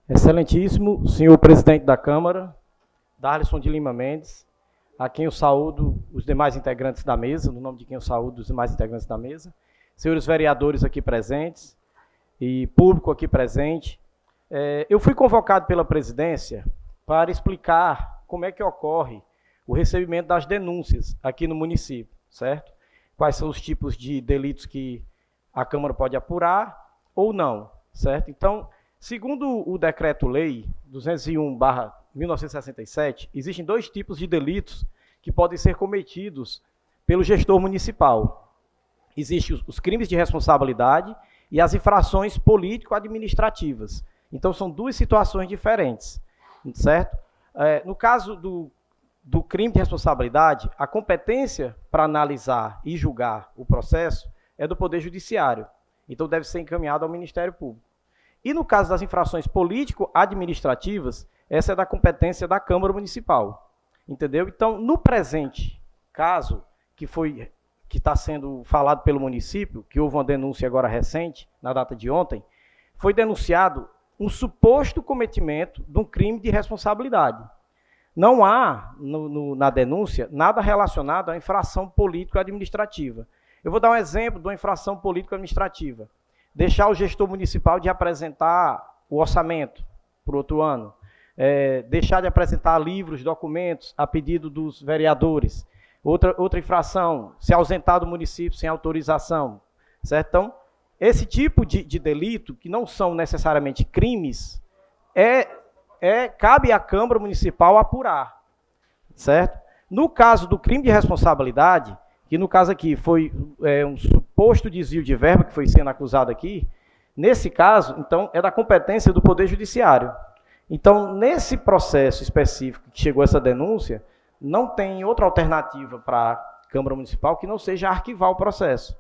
Excelentíssimo senhor presidente da Câmara, Darlison de Lima Mendes, a quem eu saúdo os demais integrantes da mesa, no nome de quem eu saúdo os demais integrantes da mesa, senhores vereadores aqui presentes e público aqui presente. Eu fui convocado pela presidência para explicar como é que ocorre o recebimento das denúncias aqui no município, certo? Quais são os tipos de delitos que a Câmara pode apurar ou não, certo? Então, segundo o Decreto-Lei 201/1967, existem dois tipos de delitos que podem ser cometidos pelo gestor municipal. Existem os crimes de responsabilidade e as infrações político-administrativas. Então, são duas situações diferentes, certo? No caso do crime de responsabilidade, a competência para analisar e julgar o processo é do Poder Judiciário. Então, deve ser encaminhado ao Ministério Público. E no caso das infrações político-administrativas, essa é da competência da Câmara Municipal. Entendeu? Então, no presente caso, que está sendo falado pelo município, que houve uma denúncia agora recente, na data de ontem, foi denunciado um suposto cometimento de um crime de responsabilidade. Não há, na denúncia, nada relacionado à infração político-administrativa. Eu vou dar um exemplo de uma infração político-administrativa. Deixar o gestor municipal de apresentar o orçamento para o outro ano. Deixar de apresentar livros, documentos a pedido dos vereadores. Outra infração, se ausentar do município sem autorização. Certo? Então, esse tipo de delito, que não são necessariamente crimes, cabe à Câmara Municipal apurar. Certo? No caso do crime de responsabilidade, que no caso aqui foi um suposto desvio de verba que foi sendo acusado aqui, nesse caso, então, é da competência do Poder Judiciário. Então, nesse processo específico que chegou essa denúncia, não tem outra alternativa para a Câmara Municipal que não seja arquivar o processo.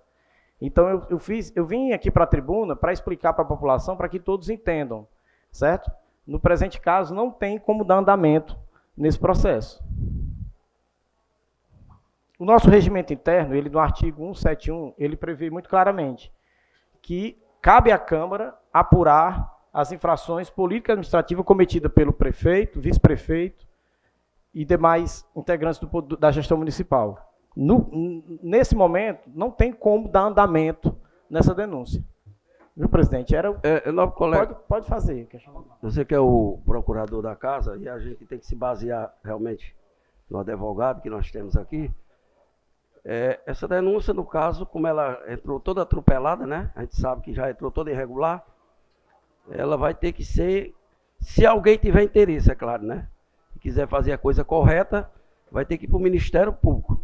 Então, eu vim aqui para a tribuna para explicar para a população, para que todos entendam, certo? No presente caso, não tem como dar andamento nesse processo. O nosso regimento interno, ele no artigo 171, ele prevê muito claramente que cabe à Câmara apurar as infrações político-administrativas cometidas pelo prefeito, vice-prefeito e demais integrantes da gestão municipal. Nesse momento, não tem como dar andamento nessa denúncia. Viu, presidente? Novo colega, pode fazer. Você que é o procurador da casa, e a gente tem que se basear realmente no advogado que nós temos aqui. Essa denúncia, no caso, como ela entrou toda atropelada, né? A gente sabe que já entrou toda irregular. Ela vai ter que ser, se alguém tiver interesse, é claro, né? Se quiser fazer a coisa correta, vai ter que ir para o Ministério Público.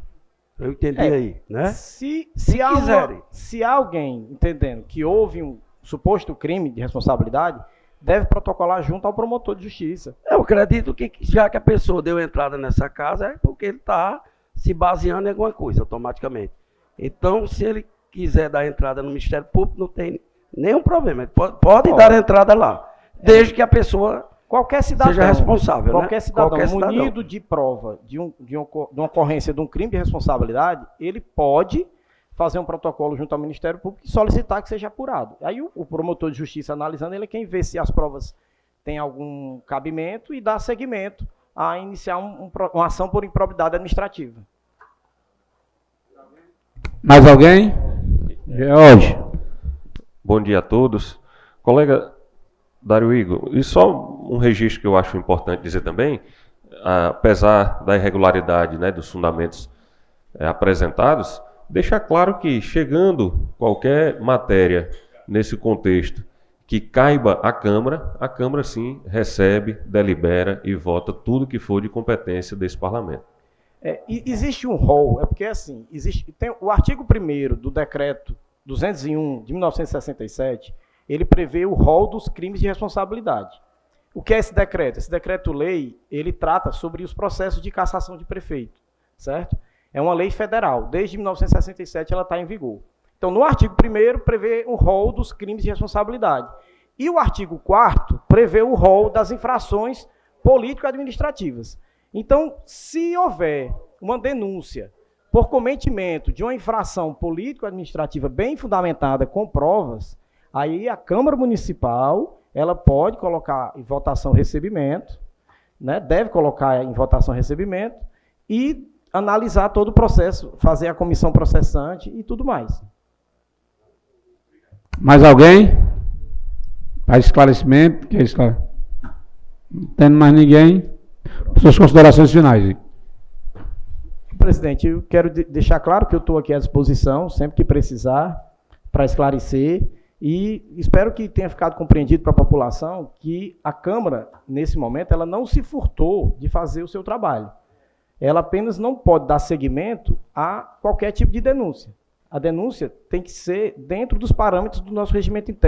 Eu entendi aí, né? Se quiserem. Se há alguém entendendo que houve um suposto crime de responsabilidade, deve protocolar junto ao promotor de justiça. Eu acredito que já que a pessoa deu entrada nessa casa, é porque ele está se baseando em alguma coisa, automaticamente. Então, se ele quiser dar entrada no Ministério Público, não tem nenhum problema. Ele pode dar entrada lá, desde que a pessoa seja responsável. Qualquer cidadão cidadão munido de prova de uma ocorrência de um crime de responsabilidade, ele pode fazer um protocolo junto ao Ministério Público e solicitar que seja apurado. Aí o promotor de justiça, analisando, ele é quem vê se as provas têm algum cabimento e dá seguimento a iniciar uma ação por improbidade administrativa. Mais alguém? George. Bom dia a todos. Colega Dário Igor, e só um registro que eu acho importante dizer também, apesar da irregularidade, né, dos fundamentos apresentados, deixar claro que, chegando qualquer matéria nesse contexto que caiba à Câmara sim recebe, delibera e vota tudo que for de competência desse parlamento. Existe um rol, porque assim, tem o artigo 1º do decreto 201 de 1967, ele prevê o rol dos crimes de responsabilidade. O que é esse decreto? Esse decreto-lei, ele trata sobre os processos de cassação de prefeito, certo? É uma lei federal, desde 1967 ela está em vigor. Então, no artigo 1º, prevê o rol dos crimes de responsabilidade. E o artigo 4º prevê o rol das infrações político-administrativas. Então, se houver uma denúncia por cometimento de uma infração político-administrativa bem fundamentada com provas, aí a Câmara Municipal ela pode colocar em votação recebimento, né, deve colocar em votação recebimento e analisar todo o processo, fazer a comissão processante e tudo mais. Mais alguém? Para esclarecimento? Quer esclarecer? Não tendo mais ninguém? Suas considerações finais. Presidente, eu quero deixar claro que eu estou aqui à disposição, sempre que precisar, para esclarecer, e espero que tenha ficado compreendido para a população que a Câmara, nesse momento, ela não se furtou de fazer o seu trabalho. Ela apenas não pode dar seguimento a qualquer tipo de denúncia. A denúncia tem que ser dentro dos parâmetros do nosso regimento interno.